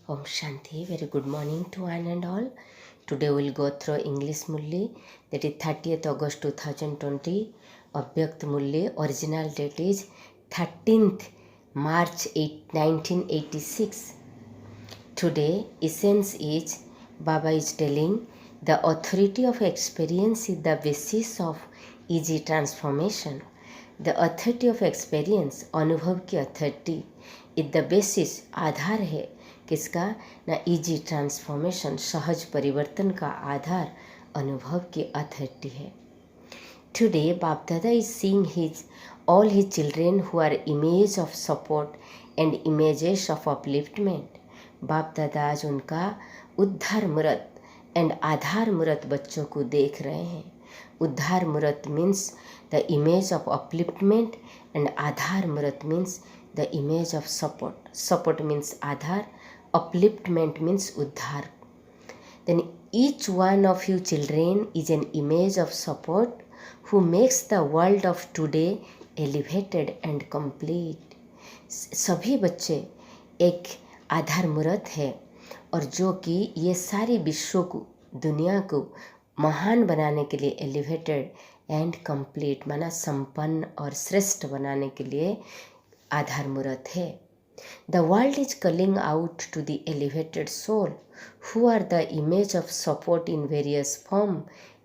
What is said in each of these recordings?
Om Shanti, very good morning to one and all. Today we'll go through English Mulli, that is 30th August 2020. Abhyakt Mulli, original date is 13th March 1986. Today, essence is, Baba is telling, the authority of experience is the basis of easy transformation. The authority of experience, अनुभव की authority, is the basis, आधार है किसका ना, easy transformation, सहज परिवर्तन का आधार अनुभव की अथॉरिटी है. टुडे बाप दादा is seeing his all his children who are image of support and images of upliftment. बाप दादा आज उनका उद्धार मूर्त एंड आधार मूर्त बच्चों को देख रहे हैं. उद्धार मूर्त means the image of upliftment and आधार मूर्त means the image of support. Support means आधार, अपलिफ्टमेंट मीन्स उद्धार. Then each one of you children is an image of support who makes the world of today elevated and complete. सभी बच्चे एक आधार मूर्त है और जो कि ये सारी विश्व को, दुनिया को महान बनाने के लिए, एलिवेटेड एंड कंप्लीट माना संपन्न और श्रेष्ठ बनाने के लिए आधार मूर्त है. The world is calling out to the elevated soul who are the image of support in various form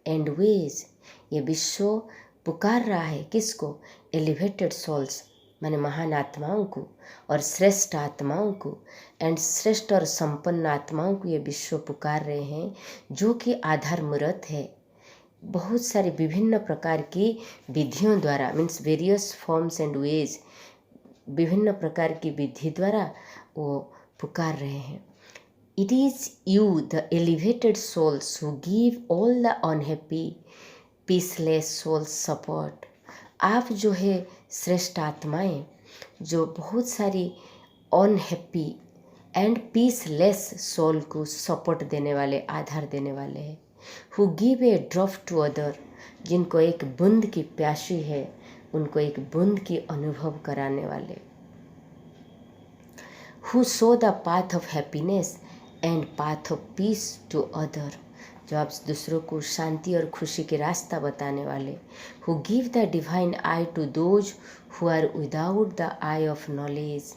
and ways. ये विश्व पुकार रहा है किसको? एलिवेटेड सोल्स माने महान आत्माओं को और श्रेष्ठ आत्माओं को, एंड श्रेष्ठ और संपन्न आत्माओं को ये विश्व पुकार रहे हैं जो कि आधार मूर्त है. बहुत सारी विभिन्न प्रकार की विधियों द्वारा, means various forms and ways, विभिन्न प्रकार की विधि द्वारा वो पुकार रहे हैं. It is you the elevated souls who give all the unhappy peaceless souls support. आप जो है श्रेष्ठ आत्माएं जो बहुत सारी अनहैप्पी एंड पीसलेस सोल को सपोर्ट देने वाले, आधार देने वाले हैं. Who give a drop to other, जिनको एक बूंद की प्यासी है उनको एक बूंद की अनुभव कराने वाले. Who show the path of happiness and path of peace to other, जो आप दूसरों को शांति और खुशी के रास्ता बताने वाले. Who give the divine eye to those who are without the eye of knowledge.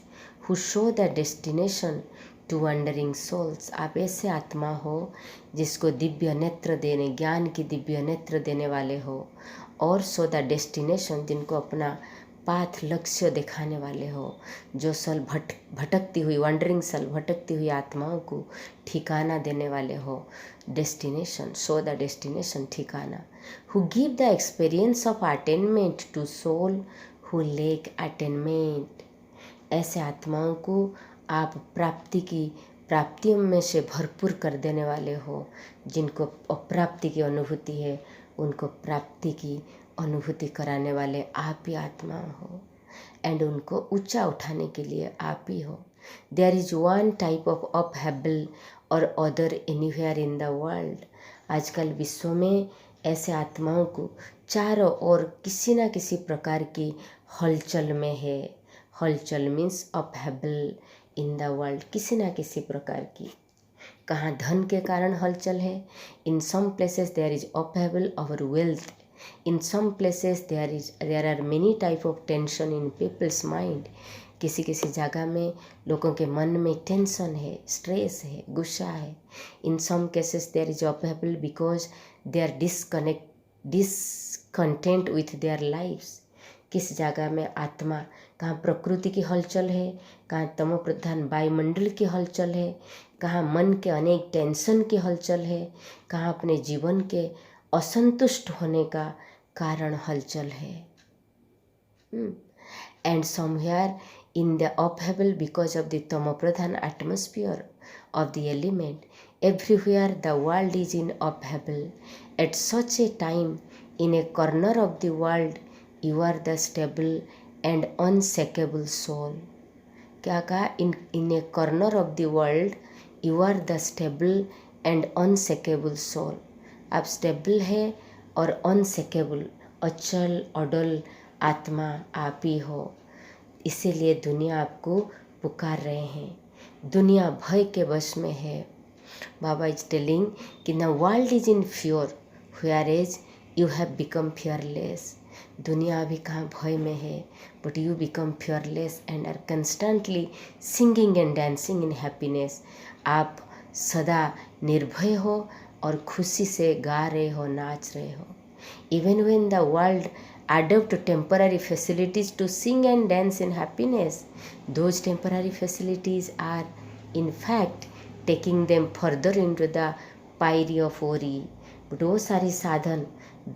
Who show the destination to wandering souls. आप ऐसे आत्मा हो जिसको दिव्य नेत्र देने, ज्ञान की दिव्य नेत्र देने वाले हो, और सो द डेस्टिनेशन, जिनको अपना पाथ, लक्ष्य दिखाने वाले हो, जो सल भटकती हुई, वंडरिंग सल, भटकती हुई आत्माओं को ठिकाना देने वाले हो. डेस्टिनेशन, सो द डेस्टिनेशन, ठिकाना. Who give the experience of attainment to soul who lack attainment. ऐसे आत्माओं को आप प्राप्तियों में से भरपूर कर देने वाले हो. जिनको अप्राप्ति की अनुभूति है उनको प्राप्ति की अनुभूति कराने वाले आप ही आत्मा हो, एंड उनको ऊंचा उठाने के लिए आप ही हो. There is one type of upheaval or other anywhere in the world. आजकल विश्व में ऐसे आत्माओं को चारों ओर किसी न किसी प्रकार की हलचल में है. हलचल मीन्स अपहेबल इन द वर्ल्ड, किसी न किसी प्रकार की. कहाँ धन के कारण हलचल है. In some places there is upheaval over wealth. In some places there are many type of tension in people's mind. किसी किसी जगह में लोगों के मन में टेंशन है, स्ट्रेस है, गुस्सा है. In some cases there is upheaval because they are discontent with their lives. किस जगह में आत्मा, कहाँ प्रकृति की हलचल है, कहाँ तमो प्रधान वायुमंडल की हलचल है, कहाँ मन के अनेक टेंशन की हलचल है, कहाँ अपने जीवन के असंतुष्ट होने का कारण हलचल है. And somewhere in the upheaval because of the तमोप्रधान atmosphere of the element, everywhere the world is in upheaval. At such a time in a corner of the world you are the stable and unshakeable soul. क्या कहा? In a corner of the world you are the stable and unshakeable soul. आप stable है और unshakeable, अचल अडल आत्मा आप ही हो. इसीलिए दुनिया आपको पुकार रहे हैं. दुनिया भय के वश में है। बाबा इज टेलिंग कि the world is in fear whereas you have become fearless. दुनिया अभी कहाँ भय में है, but you become fearless and are constantly singing and dancing in happiness. आप सदा निर्भय हो और खुशी से गा रहे हो, नाच रहे हो। Even when the world adopt temporary facilities to sing and dance in happiness, those temporary facilities are in fact taking them further into the pyre of worry। But वो सारी साधन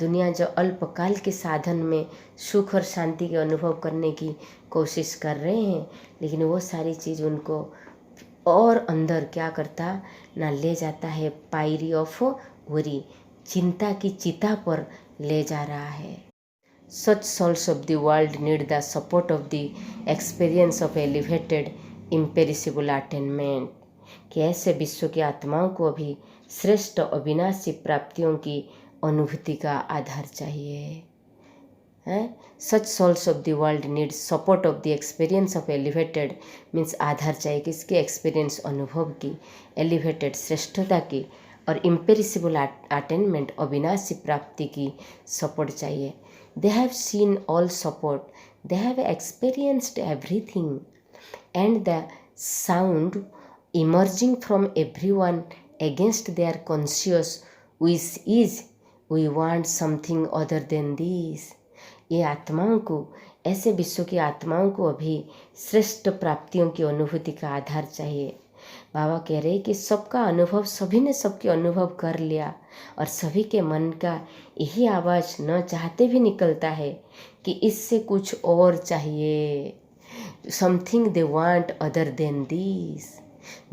दुनिया जो अल्पकाल के साधन में सुख और शांति के अनुभव करने की कोशिश कर रहे हैं, लेकिन वो सारी चीज़ उनको और अंदर क्या करता ना ले जाता है, पायरी ऑफ वरी, चिंता की चिता पर ले जा रहा है। Such souls of the world need the support of the experience of elevated imperishable attainment। कि ऐसे विश्व की आत्माओं को अभी श्रेष्ठ अविनाशी प्राप्तियों की अनुभूति का आधार चाहिए है। Such souls of the world need support of the experience of elevated means आधार चाहिए किसके, एक्सपीरियंस अनुभव की, एलिवेटेड श्रेष्ठता की, और इम्पेरिसिबल अटेनमेंट अविनाशी प्राप्ति की सपोर्ट चाहिए। They have seen all support, they have experienced everything, and the sound emerging from everyone against their conscious wish is, we want something other than this। ये आत्माओं को, ऐसे विश्व की आत्माओं को अभी श्रेष्ठ प्राप्तियों की अनुभूति का आधार चाहिए। बाबा कह रहे कि सबका अनुभव, सभी ने सबके अनुभव कर लिया, और सभी के मन का यही आवाज़ न चाहते भी निकलता है कि इससे कुछ और चाहिए, something they want other than this.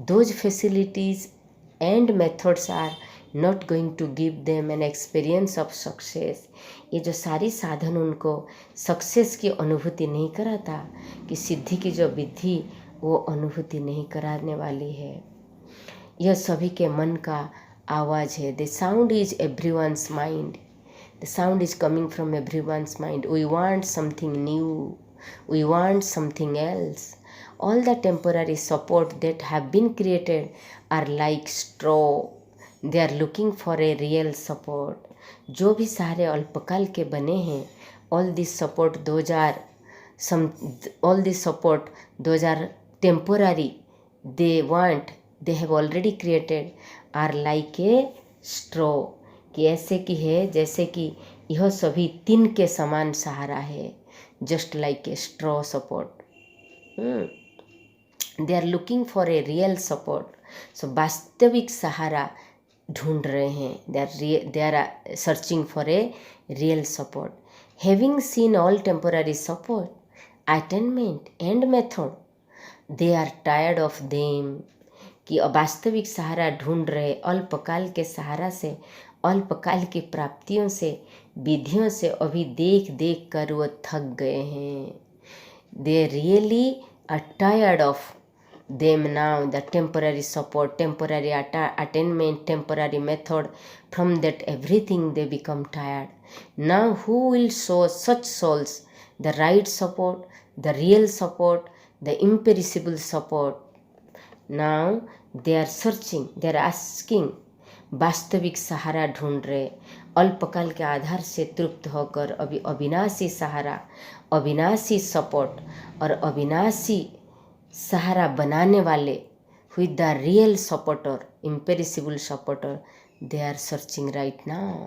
Those facilities and methods are not going to give them an experience of success. ये जो सारी साधन उनको सक्सेस की अनुभूति नहीं कराता, कि सिद्धि की जो विधि वो अनुभूति नहीं कराने वाली है। यह सभी के मन का आवाज़ है। The sound is everyone's mind, the sound is coming from everyone's mind. We want something new, we want something else. All the temporary support that have been created are like straw, they are looking for a real support. जो भी सारे अल्पकाल के बने हैं, all this support those are temporary, they want, they have already created, are like a straw। कि ऐसे की है जैसे कि यह सभी तिन के समान सहारा है, just like a straw support. They are looking for a real support. So वास्तविक सहारा ढूंढ रहे हैं, they are searching for a real support. Having seen all temporary support, attainment and method, they are tired of them. कि वास्तविक सहारा ढूंढ रहे, अल्पकाल के सहारा से, अल्पकाल की प्राप्तियों से, विधियों से अभी देख देख कर वो थक गए हैं। They really are tired of them now, the temporary support, temporary attainment, temporary method, from that everything they become tired। Now who will show such souls the right support, the real support, the imperishable support? Now they are searching, they are asking, वास्तविक सहारा ढूंढ रहे, अल्पकाल के आधार से तृप्त होकर अभी अविनाशी सहारा, अविनाशी सपोर्ट और अविनाशी सहारा बनाने वाले, with the real supporter, imperishable supporter, they are searching right now.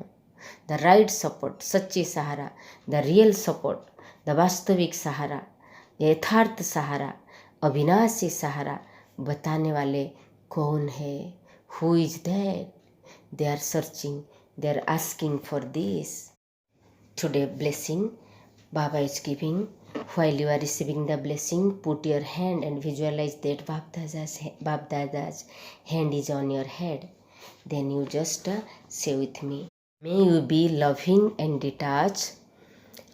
The right support, सच्ची सहारा, द रियल सपोर्ट, द वास्तविक सहारा, यथार्थ सहारा, अविनाशी सहारा बताने वाले कौन है? Who is that? They are searching, they are asking for this. Today blessing Baba is giving. While you are receiving the blessing, put your hand and visualize that Bab-Dada's hand is on your head. Then you just say with me, may you be loving and detached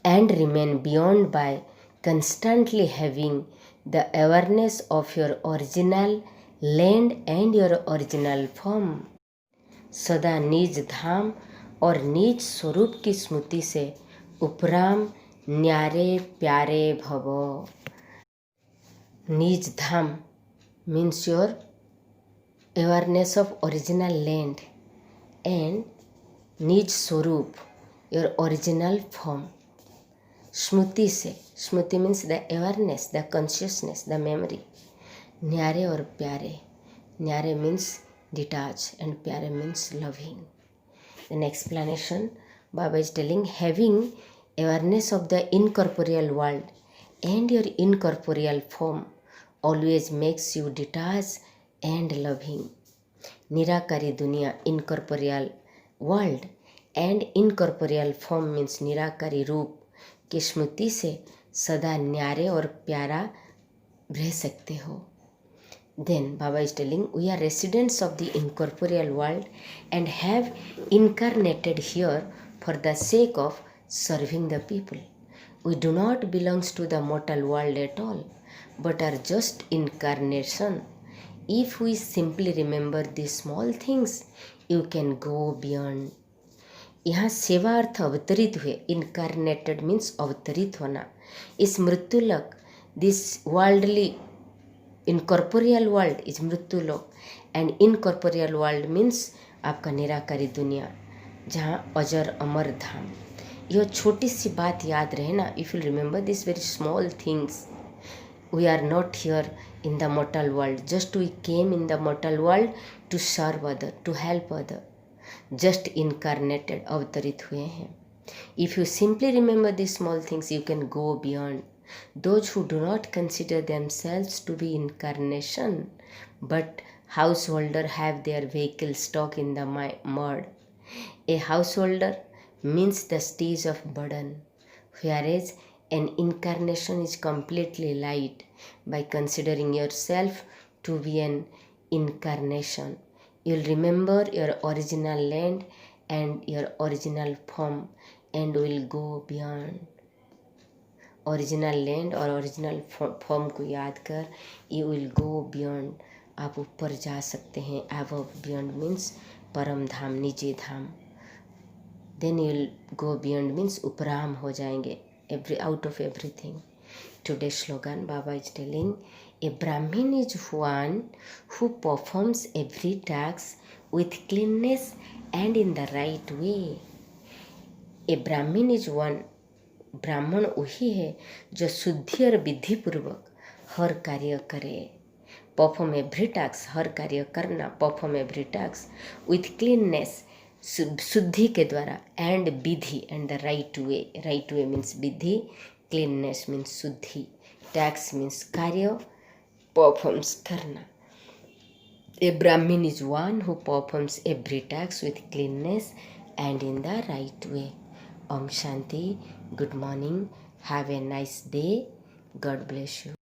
and remain beyond by constantly having the awareness of your original land and your original form। सदा निज धाम और निज स्वरूप की स्मृति से उपराम न्यारे प्यारे भव। निज धाम means your awareness of original land, and निज स्वरूप, your original form. स्मृति से, स्मृति means the awareness, the consciousness, the memory. न्यारे और प्यारे, न्यारे मीन्स डिटैच and प्यारे means loving. An explanation, Baba is telling, having awareness of the incorporeal world and your incorporeal form always makes you detached and loving. निराकारी दुनिया, incorporeal world and incorporeal form means निराकारी रूप की स्मृति से सदा न्यारे और प्यारा रह सकते हो. Then Baba is telling, we are residents of the incorporeal world and have incarnated here for the sake of serving the people. We do not belong to the mortal world at all, but are just incarnation. If we simply remember these small things, you can go beyond. यहाँ सेवा अर्थ अवतरित हुए. Incarnated means अवतरित होना. इस मृत्युलोक, this worldly incorporeal world is मृत्युलोक and incorporeal world means आपका निराकारी दुनिया, जहाँ अजर अमर धाम. यह छोटी सी बात याद रहे ना. If you remember this very small things, we are not here in the mortal world, just we came in the mortal world to serve other, to help other. Just incarnated, अवतरित हुए हैं. If you simply remember this small things, you can go beyond. Those who do not consider themselves to be incarnation but householder have their vehicle stuck in the mud. A householder means the stage of burden, whereas an incarnation is completely light. By considering yourself to be an incarnation, you'll remember your original land and your original form and will go beyond. Original land और original form को याद कर, you will go beyond, आप ऊपर जा सकते हैं. Above, beyond means परम धाम, निजी धाम. Then you will go beyond means उपराम हो जाएंगे, out of everything. Today slogan, Baba is telling, a Brahmin is one who performs every task with cleanness and in the right way. A Brahmin is one, ब्राह्मण वही है जो शुद्धि और विधि पूर्वक हर कार्य करे. परफॉर्म एवरी टास्क, हर कार्य करना. Perform every task with cleanness, शुद्धि के द्वारा. एंड विधि, and the right way. Right way means विधि, क्लीननेस मीन्स शुद्धि, टास्क मीन्स कार्य, परफॉर्म्स करना. A Brahmin is one who performs every task with cleanness and in the right way. Om Shanti. Good morning. Have a nice day. God bless you.